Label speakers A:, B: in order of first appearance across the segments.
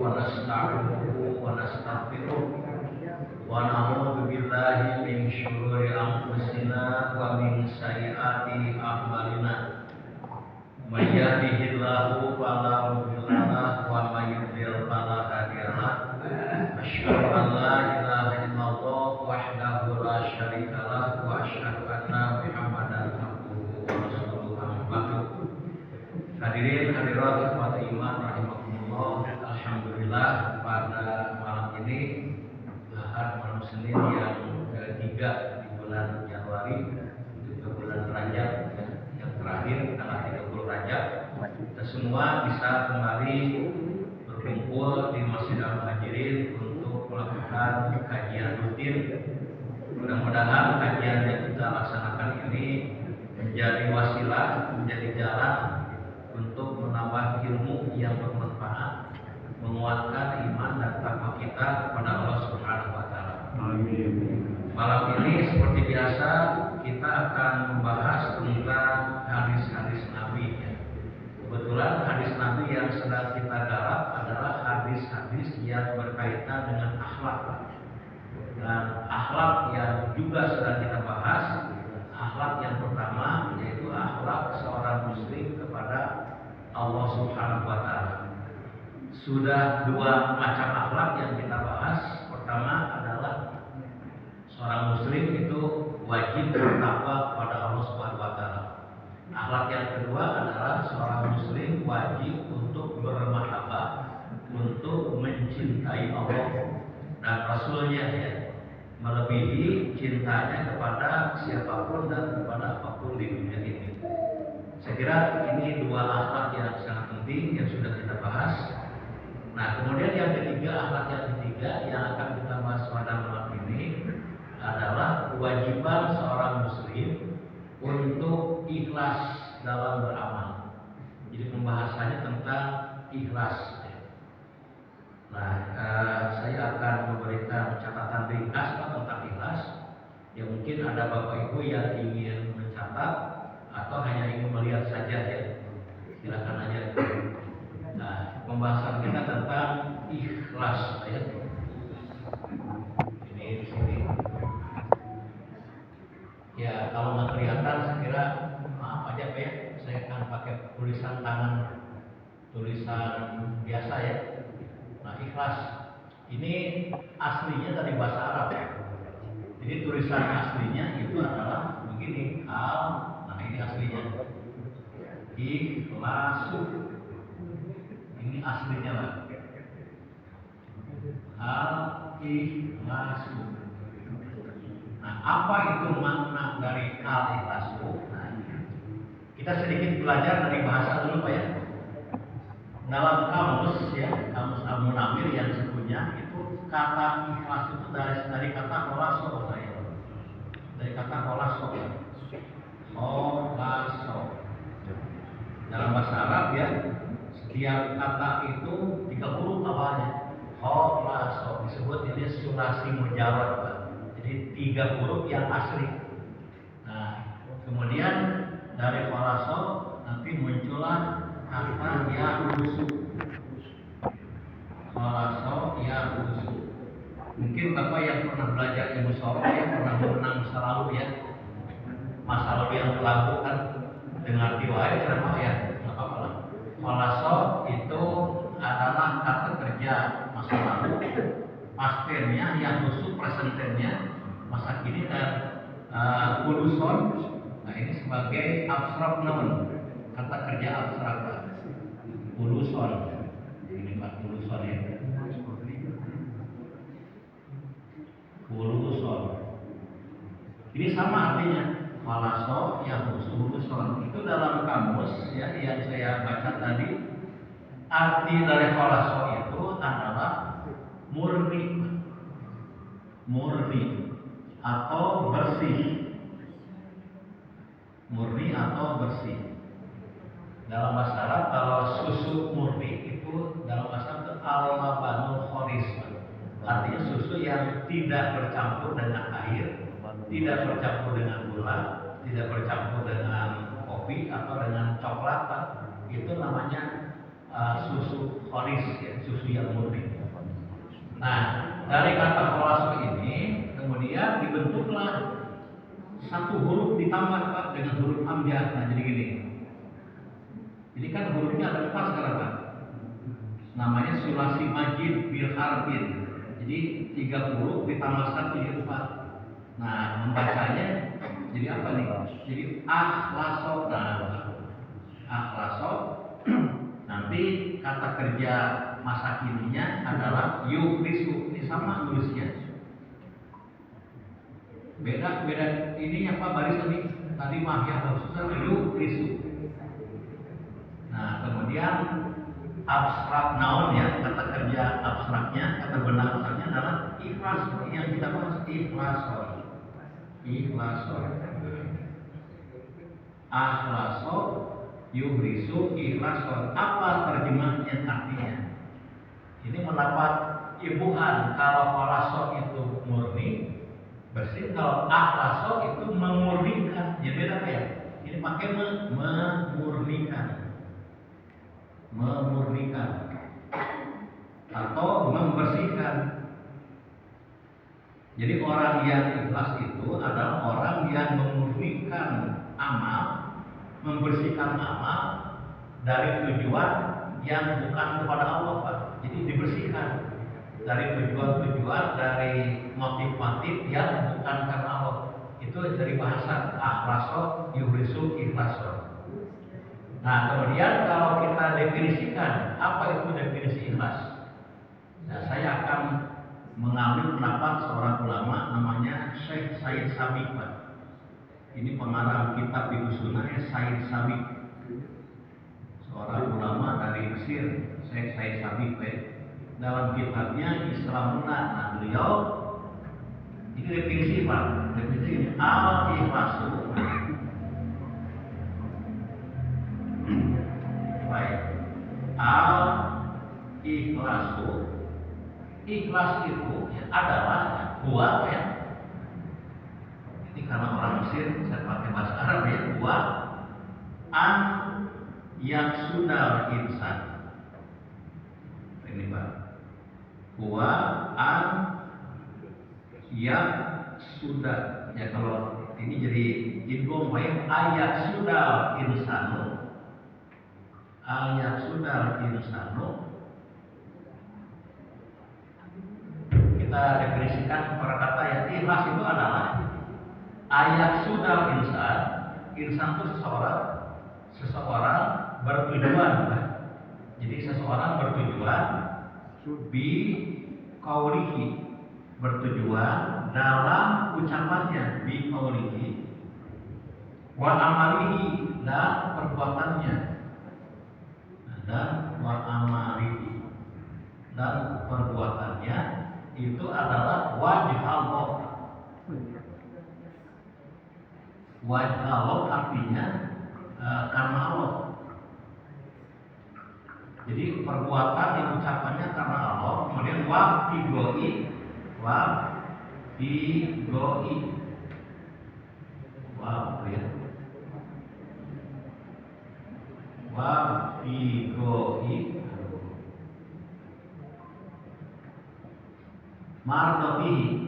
A: ونستعينه ونستغفره ونعوذ بالله من شرور أنفسنا ومن سيئات أعمالنا من يهده الله فلا مضل له ومن يضلل فلا هادي له أشهد أن لا إله إلا الله وحده لا شريك له وأشهد أن محمدا عبده ورسوله أما بعد. Hadirin hadirat umat iman rahimakumullah, alhamdulillah pada malam ini malam Senin yang ketiga di bulan Januari, itu bulan Rajab yang terakhir tanggal 30 Rajab, kita semua bisa kembali berkumpul di Masjid Al-Muhajirin untuk melakukan kajian rutin. Mudah-mudahan kajian yang kita laksanakan ini menjadi wasilah, menjadi jalan untuk menambah ilmu yang bermanfaat, menguatkan iman dan takwa kita kepada Allah Subhanahu wa taala. Amin. Malam ini seperti biasa kita akan membahas tentang hadis-hadis Nabi. Kebetulan hadis Nabi yang sedang kita garap adalah hadis-hadis yang berkaitan dengan akhlak. Dan akhlak yang juga sedang kita bahas, akhlak yang pertama yaitu akhlak seorang muslim kepada Allah Subhanahu wa taala. Sudah dua macam akhlak yang kita bahas. Pertama adalah seorang muslim itu wajib bertakwa kepada Allah Subhanahu wa taala. Akhlak yang kedua adalah seorang muslim wajib untuk bermahabbah, untuk mencintai Allah dan Rasulnya, melebihi cintanya kepada siapapun dan kepada apapun di dunia ini. Saya kira ini dua akhlak yang sangat penting yang sudah kita bahas. Nah, kemudian yang ketiga, akhlak yang ketiga yang akan kita bahas pada malam ini adalah kewajiban seorang muslim untuk ikhlas dalam beramal. Jadi pembahasannya tentang ikhlas. Nah, saya akan memberikan catatan ringkas tentang ikhlas. Ya mungkin ada bapak ibu yang ingin mencatat atau hanya ingin melihat saja ya. Silakan aja. Nah, pembahasan kita tentang ikhlas ya. Ini di sini. Ya, kalau nggak kelihatan saya kira maaf aja Pak ya. Saya akan pakai tulisan tangan, tulisan biasa ya. Nah, ikhlas ini aslinya dari bahasa Arab ya. Jadi tulisan aslinya itu adalah begini, nah ini aslinya ikhlasu, ini aslinya lah, al-ikhlasu. Nah, apa itu makna dari al-ikhlasu? Nah, kita sedikit belajar dari bahasa dulu Pak ya. Dalam kamus ya, kamus Al-Munawwir yang sebutnya itu kata ikhlas itu dari kata kholaso, dari kata kholaso. Kholaso. Dalam bahasa Arab ya, setiap kata itu 3 huruf awalnya. Kholaso disebut ini sulasi mujarrad, Pak. Jadi 3 huruf yang asli. Nah, kemudian dari kholaso nanti muncullah kata yahusu. Kholaso yahusu. Mungkin Bapak yang pernah belajar ilmu soroh ya, pernah berenang masa lalu ya. Masa lalu yang terlalu kan dengar riwayat kenapa ya? Enggak apa-apa lah. Kholaso itu adalah kata kerja masa lalu. Pastennya yahusu, presenternya masa kini, dan kuluson. Nah, ini sebagai abstrak noun, kata kerja abstrak. Kuluson, ini Pak kuluson ya. Kuluson. Ini sama artinya. Kholaso yang kuluson itu dalam kamus ya yang saya baca tadi. Arti dari kholaso itu adalah murni, murni atau bersih, murni atau bersih. Dalam bahasa Arab kalau susu murni itu dalam bahasa Arab al-labanul kholis, artinya susu yang tidak bercampur dengan air, tidak bercampur dengan gula, tidak bercampur dengan kopi atau dengan coklat, itu namanya susu kholis, ya, susu yang murni. Nah, dari kata kholaso ini kemudian dibentuklah satu huruf ditambah Pak dengan huruf hamzah. Nah, jadi gini. Jadi kan hurufnya ada 4 sekarang Pak. Namanya sulasi majid bil harbin. Jadi 3 huruf ditambah 1 jadi 4. Nah, membacanya jadi apa nih? Jadi akhlaso. Nah, akhlaso. Nanti kata kerja masa kininya adalah yukrisu. Ini sama tulisnya. Beda ininya Pak baris ini. Tadi mah yang susah yukrisu. Nah, kemudian abstrak naon ya, kata kerja abstraknya, kata benda abstraknya adalah ikhlas. Yang kita bahas ikhlason. Ikhlason. Akhlaso yuhrisu ikhlason. Apa terjemahnya artinya? Ini mendapat ibuan. Kalau kholaso itu murni, bersih. Kalau akhlaso itu memurnikan. Ya beda ya. Ini pakai memurnikan. Memurnikan atau membersihkan. Jadi orang yang ikhlas itu adalah orang yang memurnikan amal, membersihkan amal dari tujuan yang bukan kepada Allah Pak. Jadi dibersihkan dari tujuan-tujuan, dari motif-motif yang bukan karena Allah. Itu dari bahasa akhlaso yuhrisu ikhlaso. Nah, kemudian kalau kita definisikan apa itu definisi ikhlas. Nah, saya akan mengambil pendapat seorang ulama namanya Syekh Said Sabiq Pak. Ini pengarang kitab Fiqh Sunnahnya Said Sabiq. Seorang ulama dari Mesir, Syekh Said Sabiq Pak. Dalam kitabnya Islamuna, nah beliau ini definisi Pak. Definisi al-ikhlasu. Baik. Al-ikhlasu. Ikhlas itu ya, adalah buah ya. Ini karena orang Mesir saya pakai bahasa Arab ya. Buah an yang sudah insan. Ini Pak. Buah an yang sudah ya, kalau ini jadi idgham baik ayat sudah insanu. Ayat sudah insanu kita definisikan perkata ya, ikhlas itu adalah ayat sudah insan. Insan itu seseorang bertujuan kan? Jadi seseorang bertujuan bi qaulihi, bertujuan dalam ucapannya bi qaulihi wa amalihi, dan perbuatannya, dan wa amalihi, dan perbuatannya itu adalah wajh Allah. Wajh Allah artinya karena Allah. Jadi perbuatan yang ucapannya karena Allah. Kemudian wa bigoi, wa bigoi, wa ya, wa bigoi mardatihi.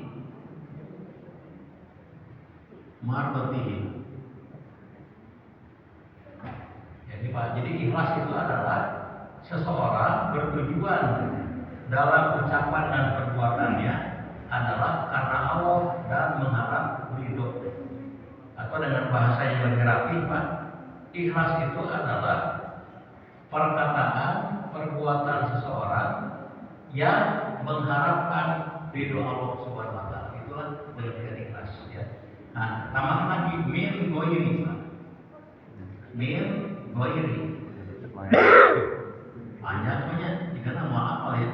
A: Jadi Pak, jadi ikhlas itu adalah seseorang bertujuan dalam ucapan dan perbuatannya adalah karena Allah dan mengharap ridho. Atau dengan bahasa yang lebih rapi Pak, ikhlas itu adalah perkataan, perbuatan seseorang yang mengharapkan ridho Allah Subhanahu wa taala. Itulah pengertian ikhlas ya. Nah, tambah lagi min goiri. Min goiri. Banyak jika nama apa ya.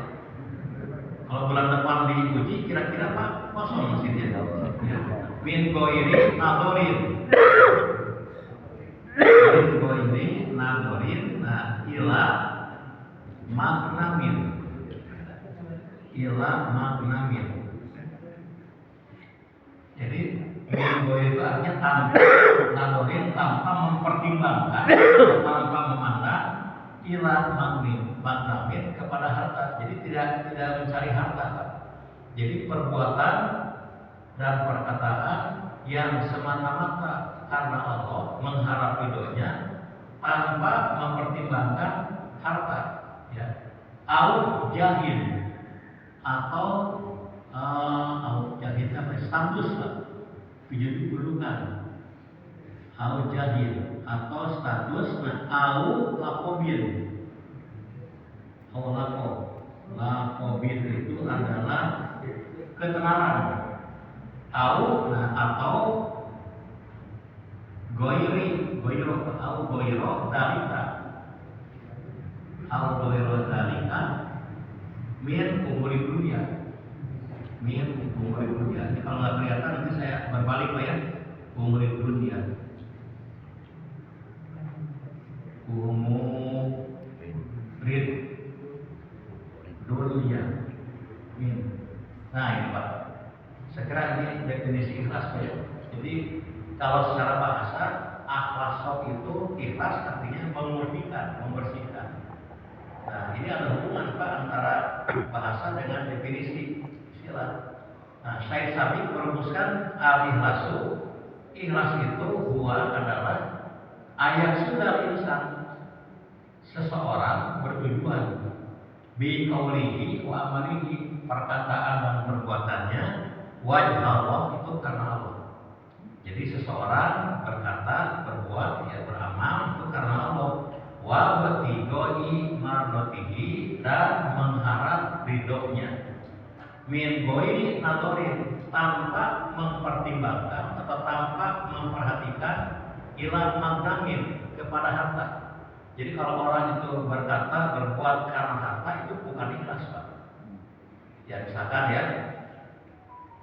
A: Kalau bulan depan diuji kira-kira Pak kosong mesinnya. Min goiri nadorin. Min goiri nadorin. Nah, ila magnamin. Ila magnamin. Jadi minggu itu artinya tanpa nadorin, tanpa mempertimbangkan, tanpa memandang ila magnamin kepada harta. Jadi tidak mencari harta, Pak. Jadi perbuatan dan perkataan yang semata-mata karena Allah mengharap ridhonya tanpa mempertimbangkan harta, ya. Au jahil atau jahil apa? Status, Pak. Kedudukan. Au jahil atau status, au lakobil. Au lakobil itu adalah ketenaran. Au atau goiro dalika. Au goiro dalika min umuri dunia. Ini kalau nggak kelihatan nanti saya berbalik, Pak, ya. Umuri dunia. Umurid dunia. Nah ini, Pak. Saya kira ini definisi ikhlas, Pak, ya. Jadi kalau secara bahasa akhlak itu ikhlas artinya memurnikan, membersihkan. Nah ini ada hubungan, Pak, antara bahasa dengan definisi istilah. Nah Syekh Sabiq merumuskan al-ikhlasu. Ikhlas itu adalah ayat sudah insan, seseorang bertujuan bi qaulihi wa amalihi, perkataan dan perbuatannya wajh Allah itu karena Allah. Jadi seseorang berkata, berbuat, ya beramal itu karena Allah. Wa batigoi marnotihi, dan mengharap ridhonya. Min goi nadorin, tanpa mempertimbangkan atau tanpa memperhatikan ila magnamin, kepada harta. Jadi kalau orang itu berkata, berbuat karena harta, itu bukan ikhlas, Pak. Ya misalkan, ya,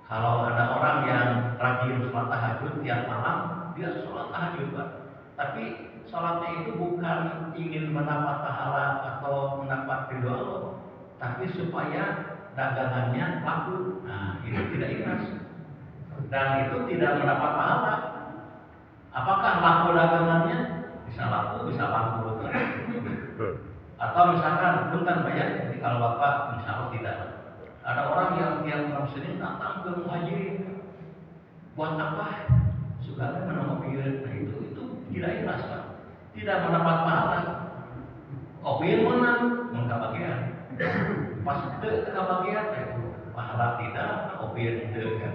A: kalau ada orang yang rajin sholat tahajud tiap malam, dia sholat tahajud, Pak. Tapi sholatnya itu bukan ingin mendapat pahala atau mendapat ridho Allah, tapi supaya dagangannya laku. Nah, itu tidak ikhlas. Dan itu tidak mendapat pahala. Apakah laku dagangannya? Bisa laku, bisa laku. Atau misalkan, bukan, Pak, ya. Jadi kalau Bapak, insya Allah tidak. Ada orang yang tiap malam Senin datang ke muhajirin. Buat apa? Sugana menambah pikiran. Nah itu tidak ikhlas, Pak. Tidak mendapat pahala. Opil menang, mengkabagian. Pas itu kebagian, itu pahala tidak, opil itu kan.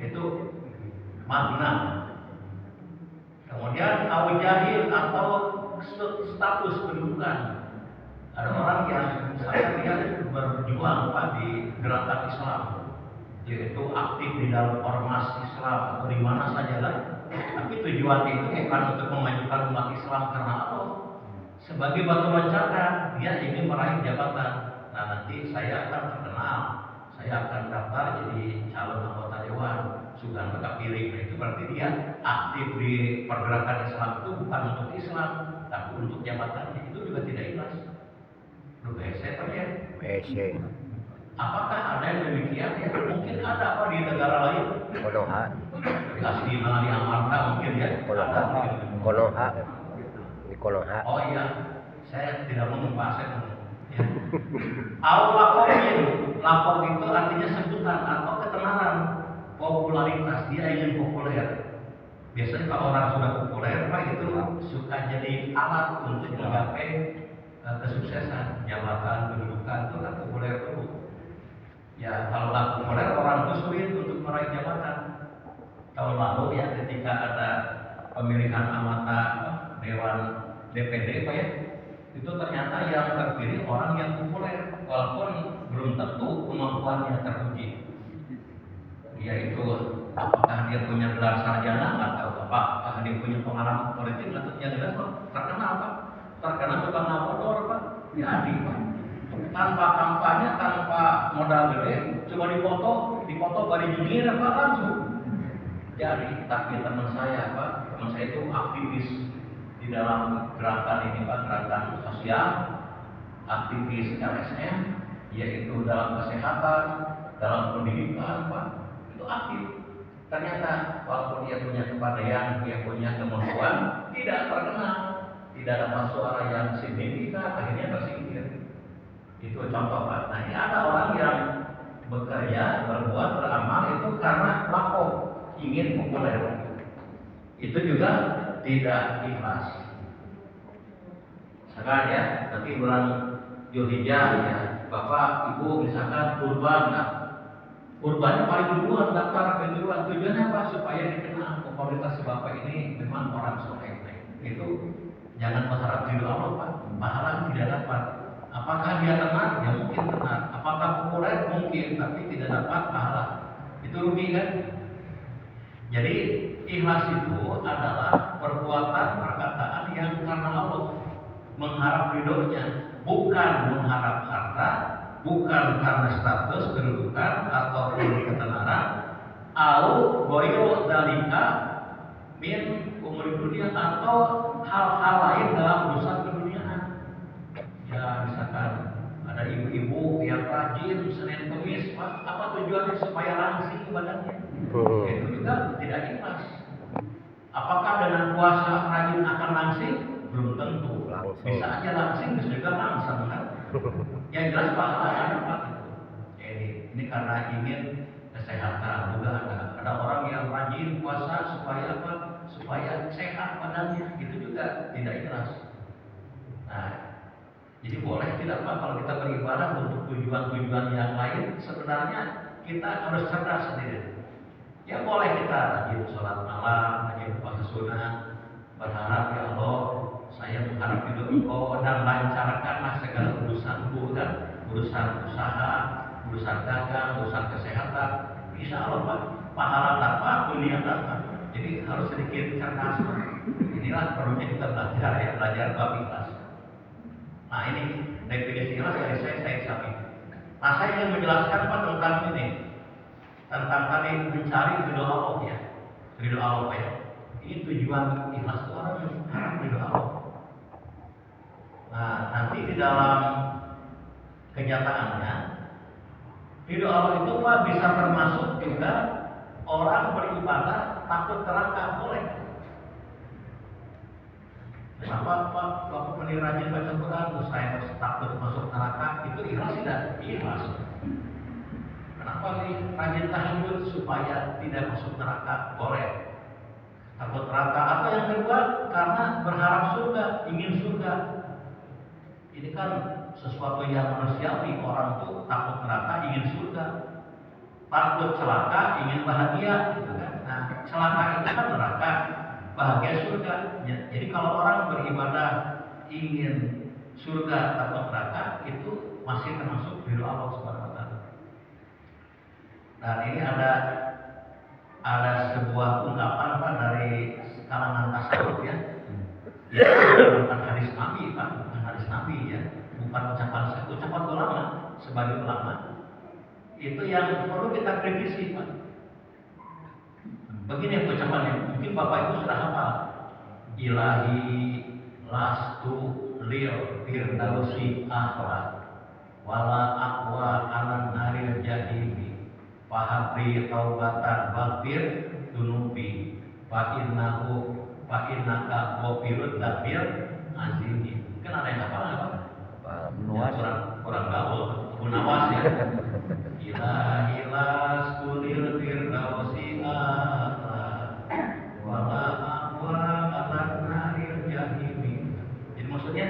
A: Itu makna. Kemudian awjahil atau status kedudukan. Ada orang yang misalnya dia berjuang, Pak, di gerakan Islam, yaitu aktif di dalam ormas Islam atau di mana saja lah. Tapi tujuannya itu bukan untuk memajukan umat Islam karena Allah. Sebagai batu loncatan, dia ingin meraih jabatan. Nah nanti saya akan terkenal, saya akan daftar jadi calon anggota dewan, sudah mereka pilih. Nah itu berarti dia aktif di pergerakan Islam itu bukan untuk Islam, tapi untuk jabatannya. Itu juga tidak ikhlas. Lu BSC, Pak, ya?
B: BSC.
A: Apakah ada yang demikian? Ya, mungkin ada, Pak, di negara lain.
B: Konoha.
A: Di Asli malah di Amarta mungkin, ya.
B: Konoha. Di Konoha.
A: Oh iya, saya tidak mau membahasnya. Ya. Al-Lakomin, lapor itu artinya sebutan atau ketenaran, popularitas. Dia ingin populer. Biasanya kalau orang sudah populer, Pak, itu suka jadi alat untuk menggapai kesuksesan, jabatan, kedudukan, itu kan populer dulu. Ya kalau nggak populer, orang itu sulit untuk meraih jabatan. Tahun lalu, ya, ketika ada pemilihan anggota Dewan DPD, Pak, ya, itu ternyata yang terpilih orang yang populer, walaupun belum tentu kemampuannya teruji. Yaitu apakah dia punya gelar sarjana, nggak tahu, apakah dia punya pengalaman politik, atau yang jelas terkenal, Pak. Terkenal tukang modal, Pak. Jadi, Pak, tanpa kampanye, tanpa modal gede, cuma dipoto bari jengir, Pak, langsung. Jadi, tapi teman saya, Pak, teman saya itu aktivis di dalam gerakan ini, Pak, gerakan sosial, aktivis LSM, yaitu dalam kesehatan, dalam pendidikan, Pak, itu aktif. Ternyata walaupun dia punya kepandaian, dia punya kemampuan, tidak terkenal. tidak dapat suara yang signifikan, akhirnya tersingkir. Itu contoh Pak. Nah ini ada orang yang bekerja, berbuat, beramal itu karena lapor, ingin populer. Itu juga tidak ikhlas. Sekarang ya, nanti bulan Zulhijjah ya, Bapak, Ibu misalkan kurban, nah, kurbannya paling duluan daftar penjualan. Tujuannya apa? Supaya dikenal popularitas si Bapak ini memang orang soleh. Itu jangan berharap ridho Allah Pak, pahala tidak dapat. Apakah dia tenang? Ya mungkin tenang. Apakah populer? Mungkin, tapi tidak dapat pahala. Itu rugi kan? Jadi ikhlas itu adalah perbuatan perkataan yang karena Allah, mengharap ridhonya, bukan mengharap harta, bukan karena status kedudukan ataupun ketenaran, au boyo dalika min umur dunia atau hal-hal lain dalam urusan keduniaan. Ya misalkan ada ibu-ibu yang rajin Senin Kemis, apa tujuannya? Supaya langsing badannya. Itu juga tidak ikhlas. Apakah dengan puasa rajin akan langsing? Belum tentu. Bisa aja langsing, bisa juga langsung kan. Yang jelas pahala dapat itu. Jadi ini karena ingin kesehatan juga ada orang yang rajin puasa supaya apa? Supaya sehat badannya. Itu juga tidak ikhlas. Nah, jadi boleh tidak Pak kalau kita beribadah untuk tujuan-tujuan yang lain, sebenarnya kita harus cerdas sendiri. Ya boleh kita rajin sholat malam, rajin puasa sunnah, berharap ya Allah, saya mengharap hidup Engkau dan lancarkanlah segala urusanku dan urusan usaha, urusan dagang, urusan kesehatan. Insya Allah Pak, pahala dapat, dunia dapat. Jadi harus sedikit cerdas. Inilah perlunya kita belajar ya, belajar bab ikhlas. Nah ini definisi ikhlas dari saya Sami. Nah saya ingin menjelaskan Pak tentang ini, tentang tadi mencari ridho Allah ya, ridho Allah ya. Ini tujuan ikhlas itu orang yang harap ridho Allah. Nah nanti di dalam kenyataannya ridho Allah itu Pak bisa termasuk juga orang beribadah takut neraka, boleh. Kenapa Pak waktu ini rajin baca Quran, saya harus takut masuk neraka? Itu ikhlas tidak? Ikhlas. Kenapa nih rajin tahajud supaya tidak masuk neraka? Boleh. Takut neraka. Atau yang kedua karena berharap surga, ingin surga. Ini kan sesuatu yang manusiawi, orang tuh takut neraka, ingin surga. Takut celaka, ingin bahagia, gitu kan? Nah, celaka itu kan neraka, bahagia surga. Jadi kalau orang beribadah ingin surga takut neraka, itu masih termasuk ridho Allah Subhanahu wa taala. Dan ini ada sebuah ungkapan Pak dari kalangan tasawuf ya. Itu bukan hadis Nabi Pak, bukan hadis Nabi ya, bukan ucapan ulama sebagai ulama. Itu yang perlu kita kritisi Pak. Begini ucapannya, mungkin Bapak Ibu sudah hafal. Ilahi lastu lil firdausi ahla wala aqwa alan naril jahimi fahabri taubatan baghfir dunubi fa innaka ghafirud dzambir azimi. Kan ada yang hafal apa? Nuas kurang gaul, Nawas ya. Ilahi lastu lil firdausi ahla wala aqwa alan naril jahimi. Jadi maksudnya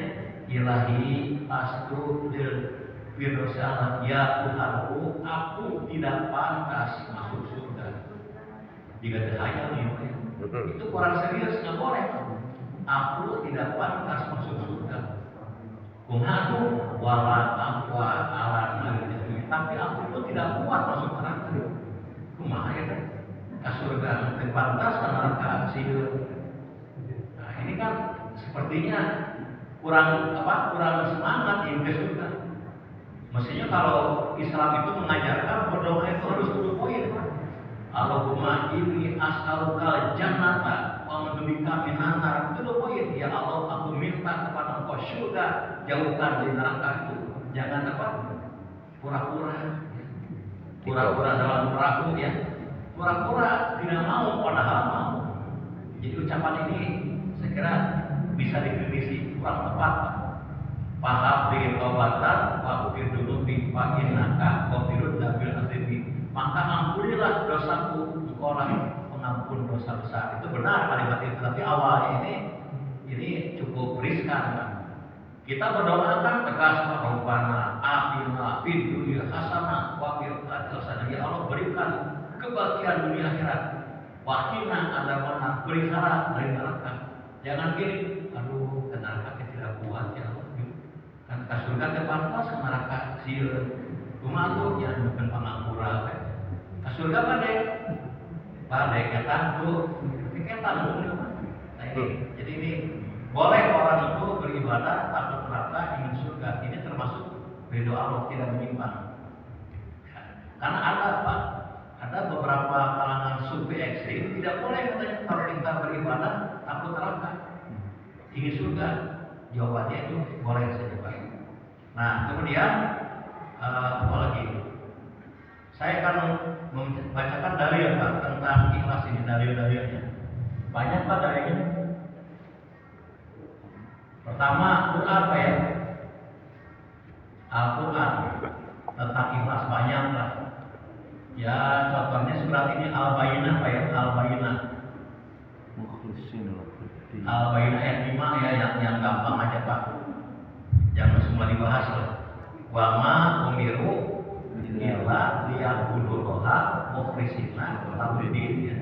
A: ilahi lastu lil firdausi ahla, ya Tuhanku, aku tidak pantas masuk surga. Jika dihayal nih, itu kurang serius, nggak boleh. Aku tidak pantas masuk surga. Kumaha wala aqwa ala naril, tapi aku pun tidak kuat masuk neraka. Kumaha ya kan? Ke surga teu pantas, ka neraka sieun. Nah, ini kan sepertinya kurang semangat ingin ke surga. Mestinya kalau Islam itu mengajarkan berdoa itu harus to the point. Allahumma inni as'aluka jannata wa a'udzubika minan nar. Itu the point. Ya Allah, aku minta kepada Engkau surga, jauhkan dari neraka itu. Jangan pura-pura dalam perahu ya. Pura-pura tidak mau padahal mau. Jadi ucapan ini saya kira bisa dikritisi kurang tepat. Paham di tawatan waktu dulu di pakinaka kofirun nabil aslibi, maka ampunilah dosaku sekolah pengampun dosa besar. Itu benar kalimat itu, tapi awalnya ini cukup riskan kan. Kita berdoa kan tegas, Rabbana atina fid dunya hasanah wa fil akhirati hasanah. Ya Allah, berikan kebahagiaan dunia akhirat. Wa qina adzabannar, pelihara dari neraka. Jangan gini, aduh ke neraka tidak kuat ya Allah. Kan ka surga teh pantas ka neraka sieun. Kumaha atuh nya bukan pangapura teh. Ka surga pada ketan tuh, ketan tuh. Nah ini, jadi ini boleh orang itu beribadah takut neraka ingin surga. Ini termasuk ridho Allah, tidak menyimpang. Karena ada apa? Ada beberapa kalangan sufi ekstrim tidak boleh katanya kalau kita beribadah takut neraka ingin surga. Jawabannya itu boleh saja Pak. Nah kemudian apa lagi? Saya akan membacakan dalil Pak tentang ikhlas ini, dalil-dalilnya. Banyak Pak dalilnya. Pertama, Quran Pak ya. Al-Quran tentang ikhlas banyak lah. Ya contohnya surat ini Al-Bayyinah Pak ya, Al-Bayyinah. Al-Bayyinah ayat 5 ya, yang gampang aja Pak. Jangan semua dibahas lah. Wa ma umiru illa liya'budullaha mukhlishina lahu-d-din ya.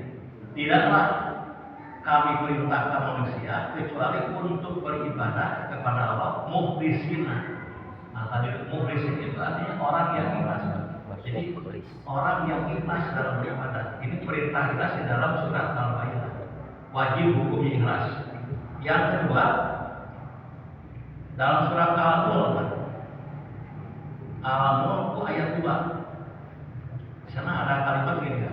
A: Tidaklah kami perintahkan manusia kecuali untuk beribadah kepada Allah mukhlishina. Nah tadi mukhlisin itu artinya orang yang ikhlas. Jadi orang yang ikhlas dalam beribadah. Ini perintah ikhlas di dalam surat Al-Bayyinah. Wajib hukumnya ikhlas. Yang kedua, dalam surat Al-Mulk, Al-Mulk ayat 2. Di sana ada kalimat gini ya.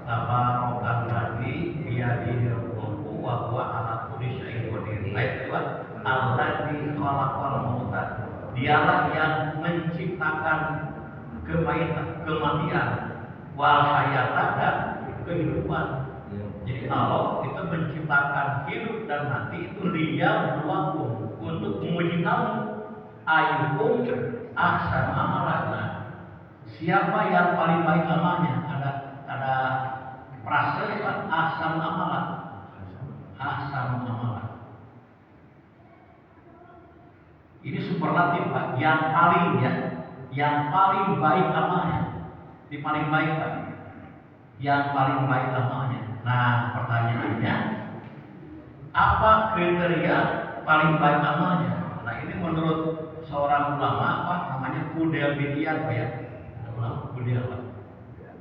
A: Tabarokan lagi biyadihil mulku wa huwa ala kulli syai'in qadir. Ayat 2, Allazi khalaqal mauta. Dialah yang menciptakan kematian, wal hayata dan kehidupan. Jadi Allah itu menciptakan hidup dan mati itu liyabluwakum, untuk menguji kamu ayyukum ahsanu amalan. Siapa yang paling baik amalnya? Ada frase ahsanu amalan. Ahsanu amalan. Ini superlatif Pak, yang paling baik amalnya. Ini paling baik Pak. Yang paling baik amalnya. Nah, pertanyaannya, apa kriteria paling baik amalnya? Nah, ini menurut seorang ulama, apa namanya, Fudel bin Iyad, Pak ya? Ulama Fudel, Pak.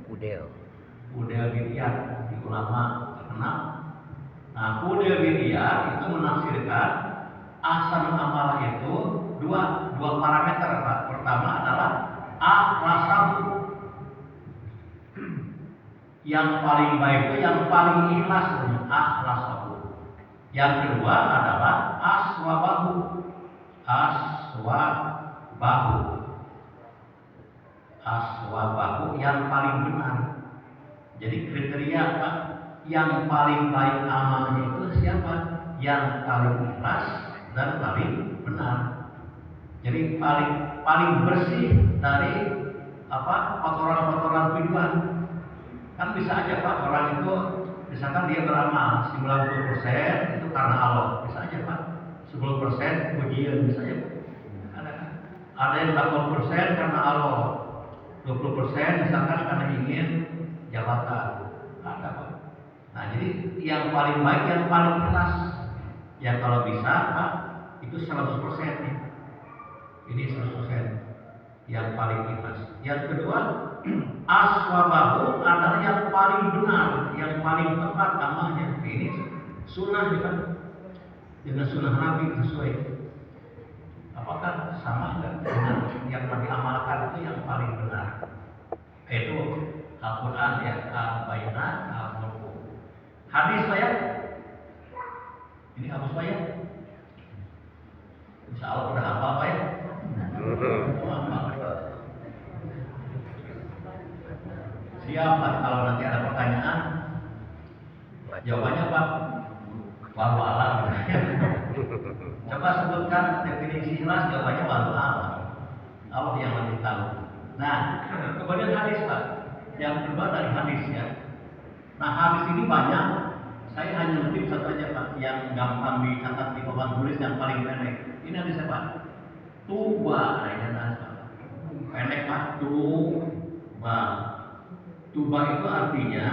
A: Fudel bin Iyad, di ulama terkenal. Nah, Fudel bin Iyad itu menafsirkan ahsan amalah itu dua parameter, Pak. Pertama adalah akhlasahu. Yang paling baik itu yang paling ikhlas, akhlasahu. Yang kedua adalah aswabahu. Aswabahu yang paling benar. Jadi kriteria apa? Yang paling baik amalnya itu siapa? Yang paling ikhlas dan paling benar. Jadi paling bersih dari kotoran-kotoran tujuan. Kan bisa aja Pak, orang itu misalkan dia beramal 90% itu karena Allah, bisa aja Pak. 10% pujian, bisa aja. Ada yang 80% karena Allah, 20% misalkan karena ingin jabatan. Ada Pak. Nah jadi yang paling baik, yang paling ikhlas. Ya kalau bisa Pak, itu 100% nih. Ini 100% yang paling ikhlas. Yang kedua, aswabahu adalah yang paling benar, yang paling tepat amalnya. Ini sunnah juga dengan sunnah Nabi sesuai. Apakah sama enggak dengan yang Nabi amalkan itu yang paling benar? Itu Al-Quran ya, Al-Bayyinah, Al-Mulk. Hadis saya, ini hapus Pak ya? Insya Allah udah hafal Pak ya? Siap Pak, kalau nanti ada pertanyaan jawabannya Pak. Wallahu alam. Coba sebutkan definisi ikhlas, jawabannya wallahu alam. Allah yang lebih tahu. Nah, kemudian hadis Pak, yang kedua dari hadis ya. Nah hadis ini banyak. Saya hanya lebih satu aja Pak, yang gampang dicatat di papan tulis yang paling pendek. Ini hadis apa? Tuba, nah ini hadis Pak. Pendek Pak, tuba. Tuba itu artinya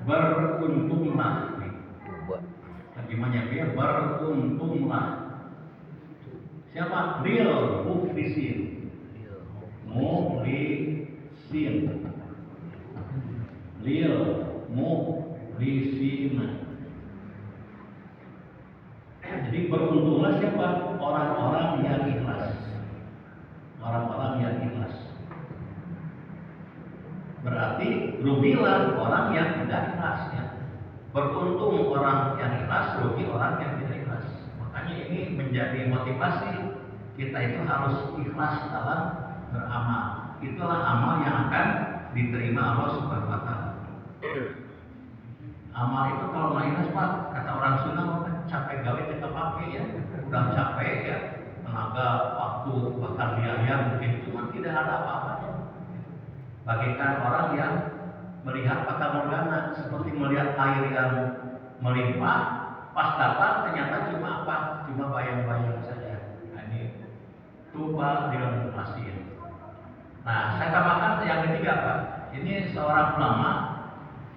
A: beruntunglah.
B: Tuba.
A: Terjemahnya dia beruntunglah. Siapa? Lil muflisin. Muflisin. Lil muflisin. Jadi beruntunglah siapa? Orang-orang yang ikhlas. Orang-orang yang ikhlas. Berarti rugilah orang yang tidak ikhlas ya. Beruntung orang yang ikhlas, rugi orang yang tidak ikhlas. Makanya ini menjadi motivasi kita itu harus ikhlas dalam beramal. Itulah amal yang akan diterima Allah Subhanahu wa taala. Amal itu kalau nggak ikhlas Pak, kata orang Sunda capek gawe kita pakai ya. Udah capek ya, tenaga, waktu, bahkan biaya mungkin cuma tidak ada apa-apanya. Bagaikan orang yang melihat fata morgana, seperti melihat air yang melimpah, pas datang ternyata cuma apa? Cuma bayang-bayang saja. Nah, ini tuba dengan muflisin. Nah, saya tambahkan yang ketiga Pak. Ini seorang ulama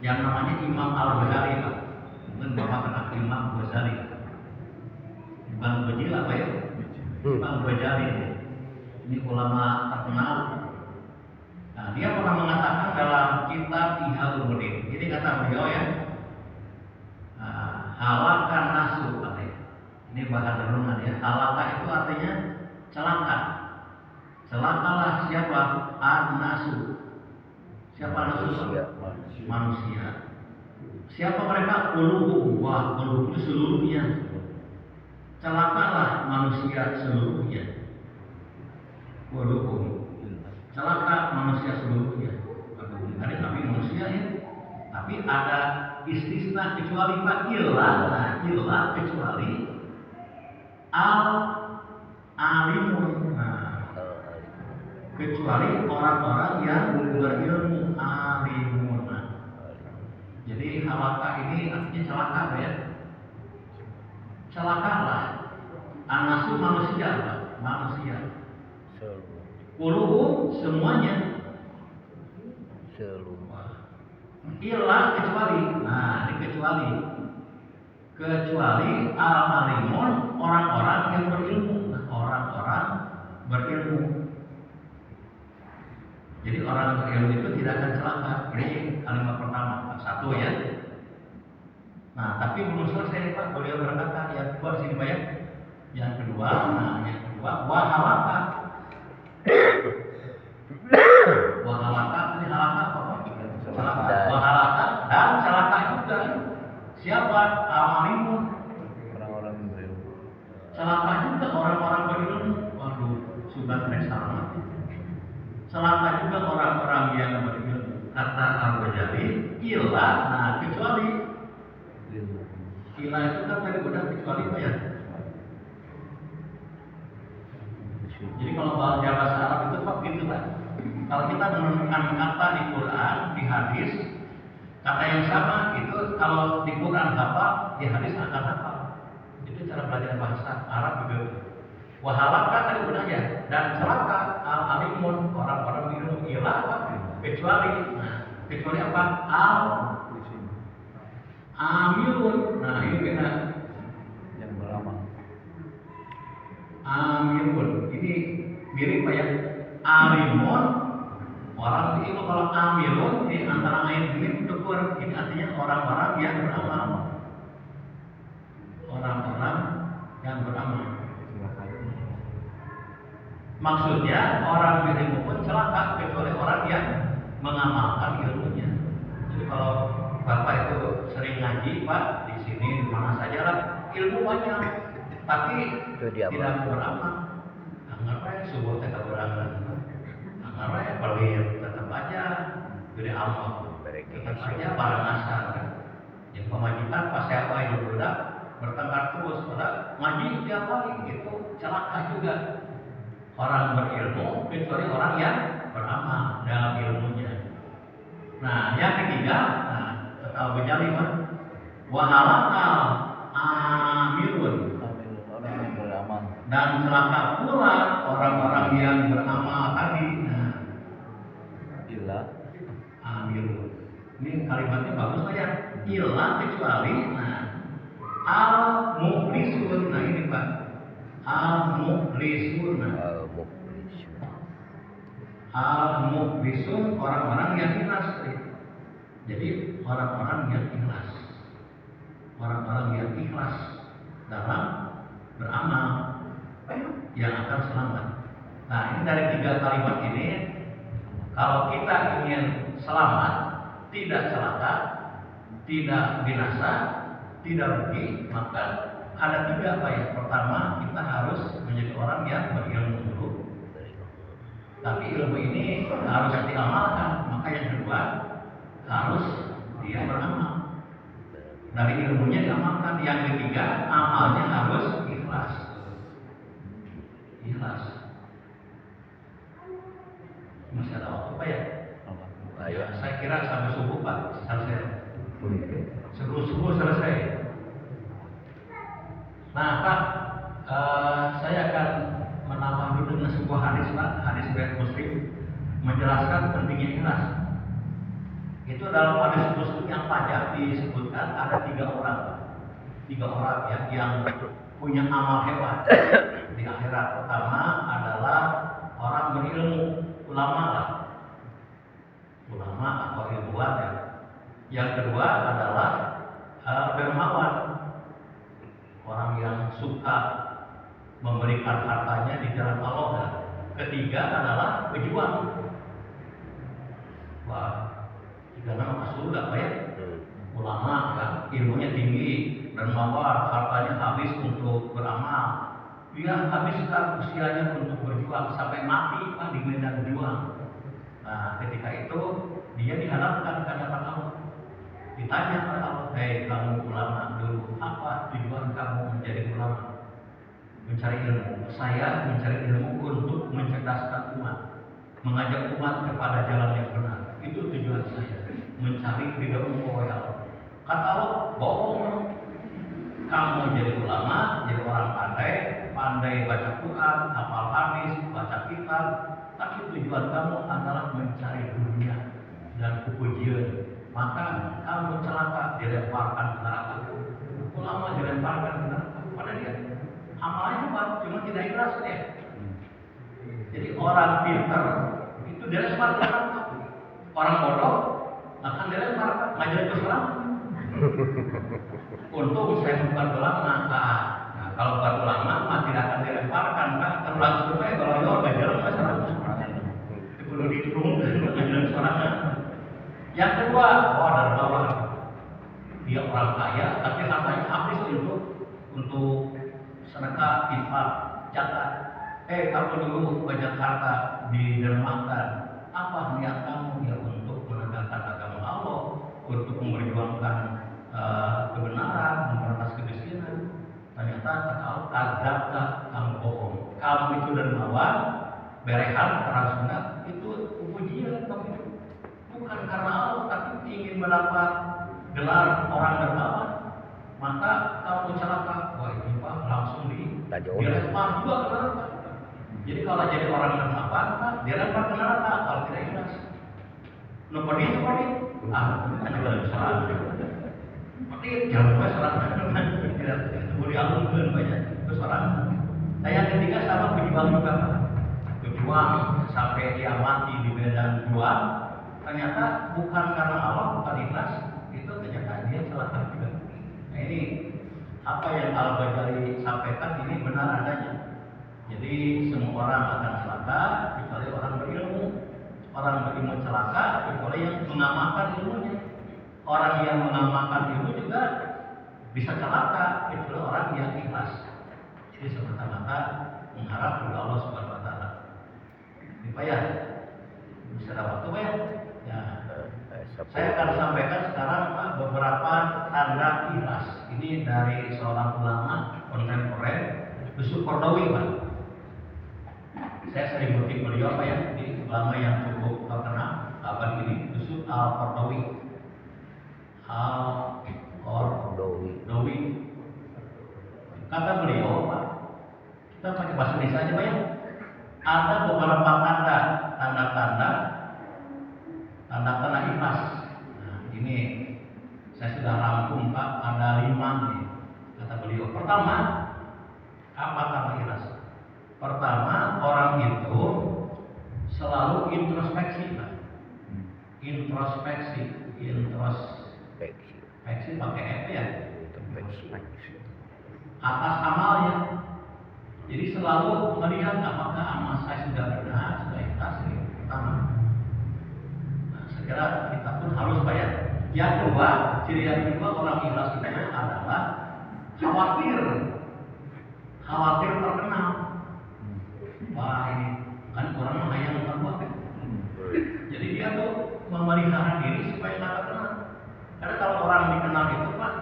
A: yang namanya Imam Al-Ghazali Pak. Mungkin Bapak kenal Imam Ghazali. Bukan Bajil apa ya? Imam Ghazali. Ini ulama terkenal. Nah, dia pernah mengatakan dalam kitab Ihya Ulumuddin. Ini kata beliau ya. Halakan nasu katanya. Ini bahasa renungan ya. Halaka itu artinya celaka. Celakalah siapa? An-nasu. Siapa nasu? Manusia. Siapa mereka? Qulubuhum. Wah, qulub itu seluruhnya. Celakalah manusia seluruhnya. Qulubuhum. Celaka manusia seluruhnya. Ada tapi manusia ya. Tapi ada istisna kecuali Pak ilah kecuali alimun. Kecuali orang-orang yang berilmu alimun. Jadi halaka ini artinya celaka ya. Celakalah anasu manusia Pak. Manusia. Qulubuhum semuanya. Ilah kecuali. Nah, ini kecuali al-alimun, orang-orang yang berilmu. Nah, orang-orang berilmu. Jadi orang berilmu itu tidak akan celaka. Ini kalimat pertama, satu ya. Nah, tapi belum selesai Pak. Beliau berkata yang kedua sini Pak ya. Yang kedua, wahalaka. Wahalaka ini halaka apa? Wahalaka dan celaka juga. Siapa? Al-alimun.
B: Orang-orang berilmu.
A: Celaka juga orang-orang berilmu. Waduh, sudah sama. Celaka juga orang-orang yang berilmu. Kata Al-Ghazali, ilah. Nah, kecuali. Ilah itu kan tadi udah kecuali Pak ya. Jadi kalau bahasa Arab itu Pak gitu Pak. Kalau kita menemukan kata di Quran, di hadis, kata yang sama itu kalau di Quran hafal, di hadis akan hafal. Itu cara belajar bahasa Arab juga. Wahalaka tadi udah ya. Dan celaka al-alimun, orang-orang minum ilah Pak. Kecuali, kecuali apa? Amilun. Nah ini beda.
B: Yang beramal.
A: Amilun. Ini mirip Pak ya. Alimun. Orang itu kalau amilun di antara ayat ini tegur. Ini artinya orang-orang yang beramal. Orang-orang yang beramal. Maksudnya orang berilmu pun celaka kecuali orang yang mengamalkan ilmunya. Jadi kalau Bapak itu sering ngaji Pak di sini di mana saja lah ilmu banyak, tapi tidak beramal. Anggaran subuh tetap beramal. Anggaran balik tetap aja jadi amal. Tetap aja barang asal. Yang pemajikan pas siapa hidup budak bertengkar terus, padahal ngaji tiap hari itu celaka juga. Orang berilmu kecuali orang yang beramal dalam ilmunya. Nah, yang ketiga, Al-Ghazali wahalakal amirun,
B: orang yang beramal.
A: dan celaka pula orang-orang yang beramal tadi. Nah,
B: Illa
A: amirun. Ini kalimatnya bagus ya. Illa kecuali, al-mukhlisun. Nah ini Pak, al-mukhlisun. Al-mukhlisun orang-orang yang ikhlas. Jadi orang-orang yang ikhlas, orang-orang yang ikhlas dalam beramal yang akan selamat. Nah ini dari 3 kalimat ini, kalau kita ingin selamat, tidak celaka, tidak binasa, tidak rugi, maka ada 3 Pak ya. Pertama, kita harus menjadi orang yang berilmu dulu. Tapi ilmu ini harus diamalkan. Maka yang kedua, harus dia beramal. Dari ilmunya diamalkan. Yang ketiga, amalnya harus ikhlas. Ikhlas. Masih ada waktu Pak ya?
B: Ayo.
A: Saya kira sampai subuh Pak, selesai. Sebelum subuh selesai. Nah Pak, saya akan menambah dulu dengan sebuah hadis Pak, hadis riwayat Muslim menjelaskan pentingnya ikhlas. Itu dalam hadis Muslim yang panjang disebutkan ada 3 orang, 3 orang yang punya amal hebat di akhirat. Pertama adalah orang berilmu, ulama lah, ulama atau ilmuwan ya. Yang kedua adalah dermawan, orang yang suka memberikan hartanya di jalan Allah. Dan ketiga adalah pejuang. Wah, 3 nama masuk surga Pak ya. Ulama kan ilmunya tinggi, dermawan, hartanya habis untuk beramal. Dia habiskan usianya untuk berjuang sampai mati Pak di medan juang. Nah, ketika itu dia dihadapkan ke hadapan Allah. Ditanya oleh Allah, "Hei kamu ulama dulu, apa tujuan kamu menjadi ulama?" Mencari ilmu. Saya mencari ilmu untuk mencerdaskan umat, mengajak umat kepada jalan yang benar. Itu tujuan saya, mencari ridho oleh Allah. Kata Allah, bohong. Kamu jadi ulama, jadi orang pandai baca Quran, hafal hadis, baca kitab, tapi tujuan kamu adalah mencari dunia dan kepujian. Maka kamu celaka, dilemparkan ke neraka. Ulama dilemparkan ke neraka. Pada dia amalnya apa? Cuma tidak ikhlas ya. Jadi orang pintar itu dilempar ke neraka. Orang bodoh akan dilempar nggak jadi keselam. Untung saya bukan ulama. Nah, kalau bukan ulama mah tidak akan dilemparkan Pak. Kan langsung aja kalau yo nggak jalan masyarakat. Perlu diturun nggak jalan sorangan. Yang kedua, dermawan. Dia orang kaya, tapi hartanya habis untuk sedekah, infak, zakat. Kamu dulu banyak harta didermakan. Apa niat kamu? Ya untuk menegakkan agama Allah, untuk memperjuangkan kebenaran, memberantas kemiskinan. Ternyata kata Allah, kadzabta, kamu bohong. Kamu itu dermawan, berehan, terang sunat, itu ujian kamu itu. Bukan karena Allah, tapi ingin mendapat gelar orang dermawan. Maka kamu celaka. Wah ini Pak langsung dilempar juga ke neraka. Jadi kalau jadi orang dermawan, Pak dilempar ke neraka kalau tidak ikhlas. Seperti hanya dalam salah. Seperti jangan lupa salah. Tidak boleh alungkan banyak itu salah. Nah yang ketiga sama pejuang juga Pak. Pejuang sampai dia mati di medan juang. Ternyata bukan karena Allah, bukan ikhlas, itu ternyata dia celaka juga. Nah ini apa yang Al-Ghazali sampaikan ini benar adanya. Jadi semua orang akan celaka kecuali orang berilmu. Orang berilmu celaka kecuali yang mengamalkan ilmunya. Orang yang mengamalkan ilmu juga bisa celaka kecuali orang yang ikhlas. Jadi semata-mata mengharap kepada Allah Subhanahu wa taala. Ini Pak ya. Bisa ada waktu Pak ya? Ya. Saya akan sampaikan sekarang Pak beberapa tanda ikhlas. Ini dari seorang ulama kontemporer, Yusuf Qaradawi Pak. Saya sering mengutip beliau Pak ya, di ulama yang cukup terkenal abad ini, Yusuf Al-Qaradawi. Al-Qaradawi. Kata beliau Pak, kita pakai bahasa Indonesia aja Pak ya. Ada beberapa tanda-tanda ikhlas. Nah, ini saya sudah rangkum Pak, ada 5 nih, kata beliau. Pertama, apa tanda ikhlas? Pertama, orang itu selalu introspeksi Pak. Introspeksi pakai apa ya? Atas amalnya. Jadi selalu melihat apakah amal saya sudah benar, sudah ikhlas. Ini pertama. Nah, saya kira kita pun harus bayar. Yang kedua, ciri yang kedua orang ikhlas itu adalah khawatir terkenal. Wah ini kan orang yang terbuat kan. Jadi dia tuh memelihara diri supaya nggak terkenal. Karena kalau orang dikenal itu Pak,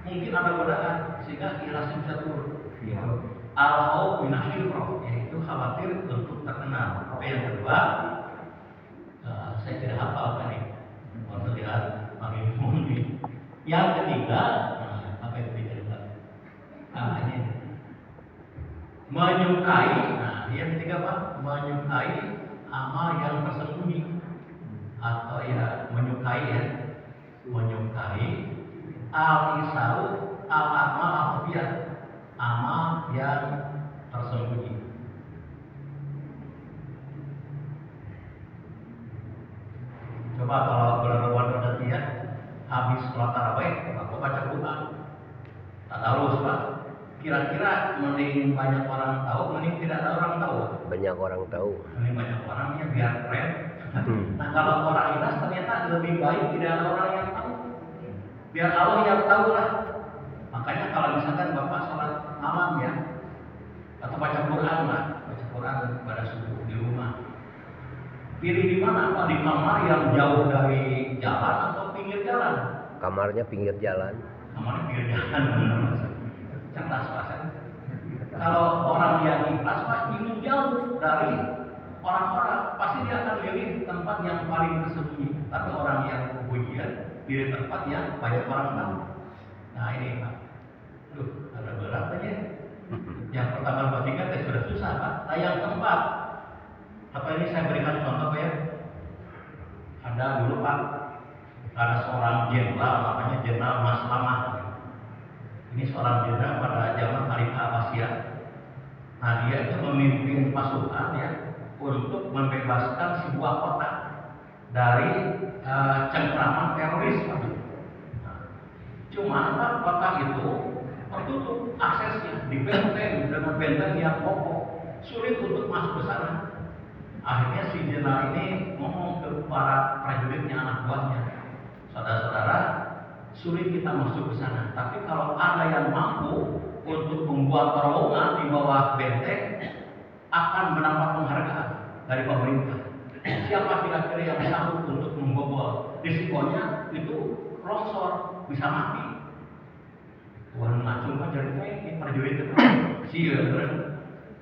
A: mungkin ada godaan sehingga ikhlasnya bisa turun. Al-khawf minasyuhra, yaitu khawatir untuk terkenal. Yang kedua, saya tidak hafal kan ini, untuk lihat pakai mundi. Yang ketiga, apa yang ketiga? Ini menyukai. Nah, yang ketiga Pak, menyukai amal yang tersembunyi atau ya menyukai al-isau al-amal al-khafiyah, amal yang tersembunyi. Coba kalau bulan Ramadan nanti ya, habis sholat tarawih, aku baca Quran. Tak tahu Pak. Kira-kira mending banyak orang tahu, mending tidak ada orang tahu.
C: Banyak orang tahu.
A: Mending banyak orang ya biar keren. Nah kalau orang ikhlas ternyata lebih baik tidak ada orang yang tahu. Biar Allah yang tahu lah. Makanya kalau misalkan Bapak sholat malam ya, atau baca Quran lah, baca Quran pada subuh di rumah. Pilih di mana Pak? Di kamar yang jauh dari jalan atau pinggir jalan?
C: Kamarnya pinggir jalan.
A: Kamarnya pinggir jalan, benar. Cerdas Pak. Kalau orang yang ikhlas Pak, ingin jauh dari orang-orang, pasti dia akan pilih tempat yang paling tersembunyi. Tapi orang yang ujian pilih tempat yang banyak orang tahu. Nah ini Pak. Ada berat aja. Yang pertama dua tiga sudah susah Pak. Nah yang keempat, apa ini saya berikan contoh Pak ya. Ada dulu Pak, ada seorang jenderal namanya Jenderal Maslamah. Ini seorang jenderal pada zaman Khalifah Abbasiyah. Nah dia itu memimpin pasukan ya untuk membebaskan sebuah kota dari cengkraman teroris Pak. Nah, cuma Pak, kota itu tertutup aksesnya, dibenteng dengan benteng yang kokoh, sulit untuk masuk ke sana. Akhirnya si jenderal ini ngomong ke para prajuritnya, anak buahnya, saudara-saudara, sulit kita masuk ke sana. Tapi kalau ada yang mampu untuk membuat terowongan di bawah benteng, akan mendapat penghargaan dari pemerintah. Siapa kira-kira yang sanggup untuk membobol? Risikonya itu longsor, bisa mati. Tuhan ngacung aja ini prajurit itu sieun.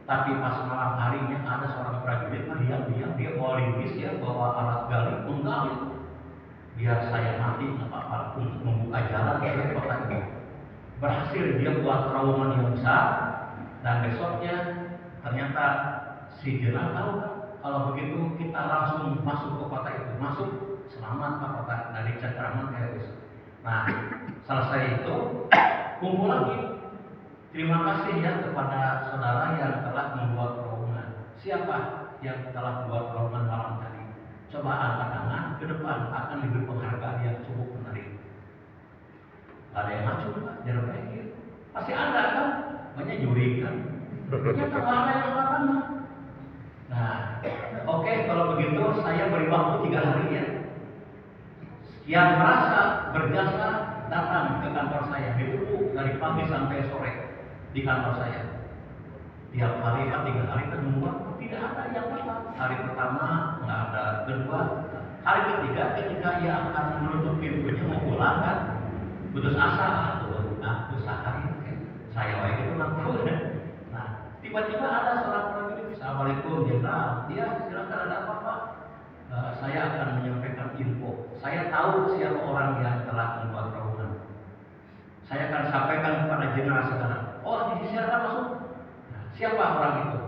A: Tapi pas malam harinya ada seorang prajurit diam-diam dia bawa linggis ya, bawa alat gali, menggali. Biar saya mati nggak apa-apa untuk membuka jalan ke kota itu. Berhasil dia buat terowongan yang besar dan besoknya ternyata si jenderal tahu kan kalau begitu kita langsung masuk ke kota itu, masuk selamat Pak kota dari cengkraman teroris. Nah selesai itu kumpul lagi. Terima kasih ya kepada saudara yang telah membuat terowongan. Siapa yang telah membuat terowongan malam tadi? Coba angkat tangan ke depan, akan diberi penghargaan yang cukup menarik. Ada yang ngacu Pak, jangan pikir. Pasti ada kan? Banyak juri kan? Ternyata ada yang melakukan. Nah, oke, kalau begitu saya beri waktu 3 hari ya. Yang merasa berjasa datang ke kantor saya, ditunggu dari pagi sampai sore di kantor saya. Tiap hari Pak, 3 hari ketemu tidak ada yang dapat. Hari pertama nggak ada, kedua, hari hari ketiga ketika ia akan menutup pintunya mau pulang kan, putus asa tuh, nah usaha saya wae gitu langsung. Nah, tiba-tiba ada seorang prajurit, assalamualaikum jenderal, dia silakan ada apa Pak? Saya akan menyampaikan info. Saya tahu siapa orang yang telah membuat terowongan. Saya akan sampaikan kepada jenderal sekarang. Oh, silakan masuk. Nah, siapa orang itu?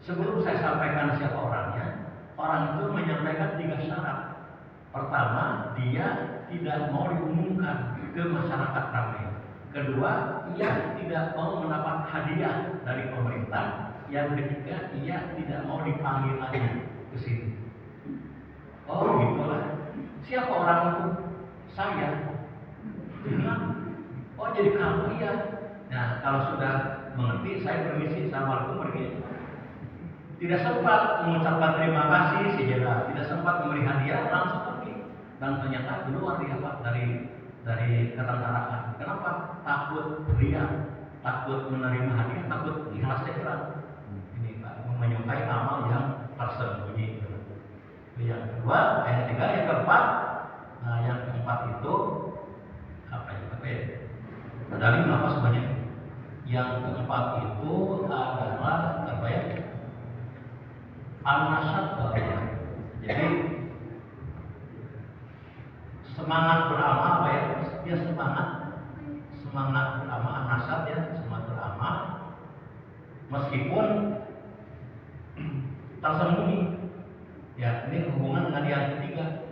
A: Sebelum saya sampaikan siapa orangnya, orang itu menyampaikan 3 syarat. Pertama, dia tidak mau diumumkan ke masyarakat ramai. Kedua, ia tidak mau mendapat hadiah dari pemerintah. Yang ketiga, ia tidak mau dipanggil lagi ke sini. Oh, gitulah. Siapa orang itu? Saya. Oh, jadi kamu ya. Nah, kalau sudah mengerti, saya permisi, assalamualaikum, pergi. Tidak sempat mengucapkan terima kasih si jenderal, tidak sempat memberi hadiah, langsung pergi. Dan ternyata keluar dia Pak dari ketentaraan. Kenapa? Takut riya, takut menerima hadiah, takut ikhlas ikhlas. Ini Pak menyukai amal yang tersembunyi. Yang kedua, yang ketiga, yang keempat. Nah, yang keempat itu apa ya? Dari nafas banyak. Yang keempat itu adalah apa ya? An-nasab. Jadi semangat beramal, ya, dia semangat beramal, an-nasab ya, semangat beramal meskipun tersembunyi. Ya, ini hubungan dengan yang ketiga.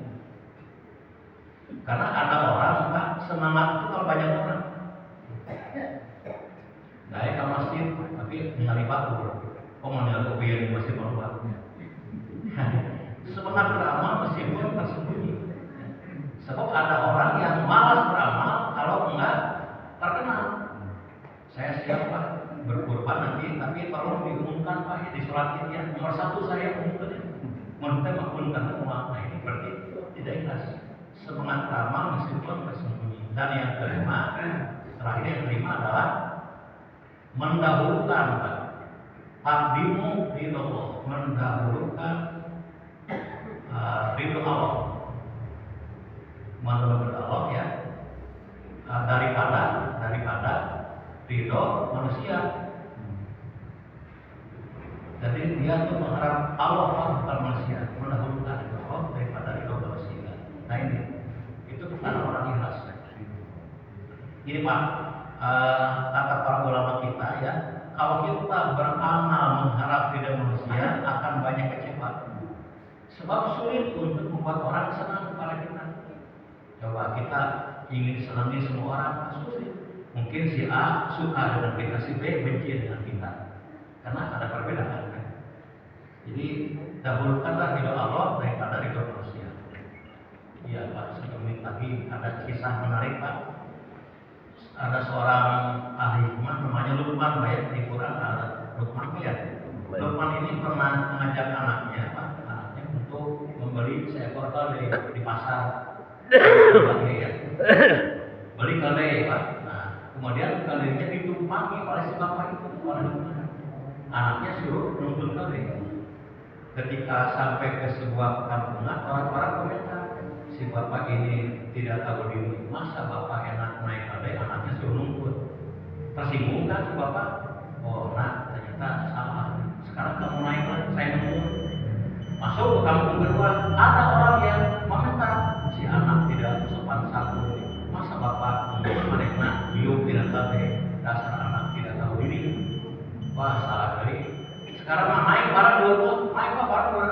A: Karena ada orang Pak, semangat itu kalau banyak orang. Naik ke masjid, tapi nyari batur. Oh, mau nyari kopi di masjid berubah. Semangat beramal meskipun tersembunyi. Sebab ada orang yang malas beramal kalau enggak terkenal. Saya siap Pak berkorban nanti, tapi tolong diumumkan Pak di surat ini ya. Nomor 1 saya umumkan ya. Menurut maupun semua. Nah, ini berarti tidak ikhlas. Semangat beramal meskipun tersembunyi. Dan yang kelima, terakhir yang kelima adalah mendahulukan Pak. Takdimu ridho Allah, mendahulukan ridho Allah, mendahulukan Allah ya, daripada ridho manusia. Jadi dia tuh mengharap Allah bukan manusia, mendahulukan ridho Allah daripada ridho manusia. Nah ini, itu bukan orang ikhlas. Ini Pak, kata para ulama kita ya, kalau kita beramal mengharap ridho manusia akan banyak kecewa. Sebab sulit untuk membuat orang senang kepada kita. Coba kita ingin senangi semua orang, sulit. Mungkin si A suka dengan kita, si B benci dengan kita. Karena ada perbedaan kan. Jadi dahulukanlah ridho Allah daripada ridho manusia. Iya Pak, sebelum tadi ada kisah menarik Pak. Ada seorang ahli hikmah namanya Luqman, banyak di Quran ada Luqman ya. Luqman ini pernah mengajak anaknya Pak, untuk membeli seekor keledai di pasar. Beli keledai Pak. Nah, kemudian keledainya ditumpangi oleh si bapak itu, oleh Luqman. Anaknya suruh nuntun keledai. Ketika sampai ke sebuah perkampungan, orang-orang komentar, si bapak ini tidak tahu diri. Masa bapak enak naik keledai, anaknya suruh nuntun. Tersinggung kan si bapak? Oh, nak, ternyata salah. Sekarang kamu naiklah, saya nuntun. Masuk ke kampung kedua, ada orang yang komentar, si anak tidak sopan santun. Masa bapak mereka hidup tidak keledai, dasar anak tidak tahu diri. Wah, salah kali. Sekarang naik barang dua, naik barang dua.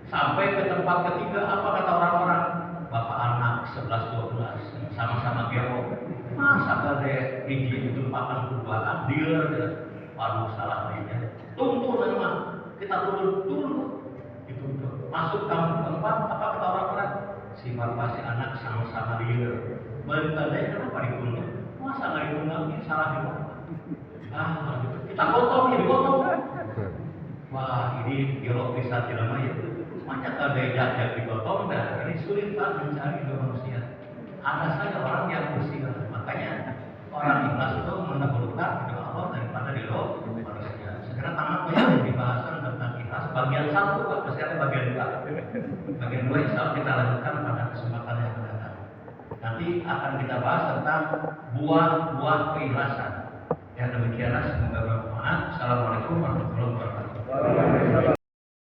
A: Sampai ke tempat ketiga, apa kata orang-orang? Bapak anak 11-12 sama-sama gero. Masa keledai biji itu makan keduaan, dealer gitu. Waduh, salah lainnya. Tuntun sama kita turun. Dituntun. Masuk kampung keempat, apa kata orang-orang? Si bapak si anak sama-sama dealer. Balik keledai kenapa dituntun? Masa nggak dituntun? Ini salah di mana? Gitu. Kita potong ya, dipotong. Wah, ini biolog bisa tidak ya. Banyak keledai yang dipotong dan ini sulit Pak mencari manusia. Ada saja orang yang bersih. Makanya orang ikhlas itu mendahulukan ridho Allah daripada ridho manusia. Segera tamat ya di bahasan tentang ikhlas. bagian 1 Pak, sekarang bagian 2. Bagian 2 insya Allah kita lanjutkan pada kesempatan yang akan datang. Nanti akan kita bahas tentang buah-buah keikhlasan. Ya demikianlah, semoga bermanfaat. Assalamualaikum warahmatullahi wabarakatuh.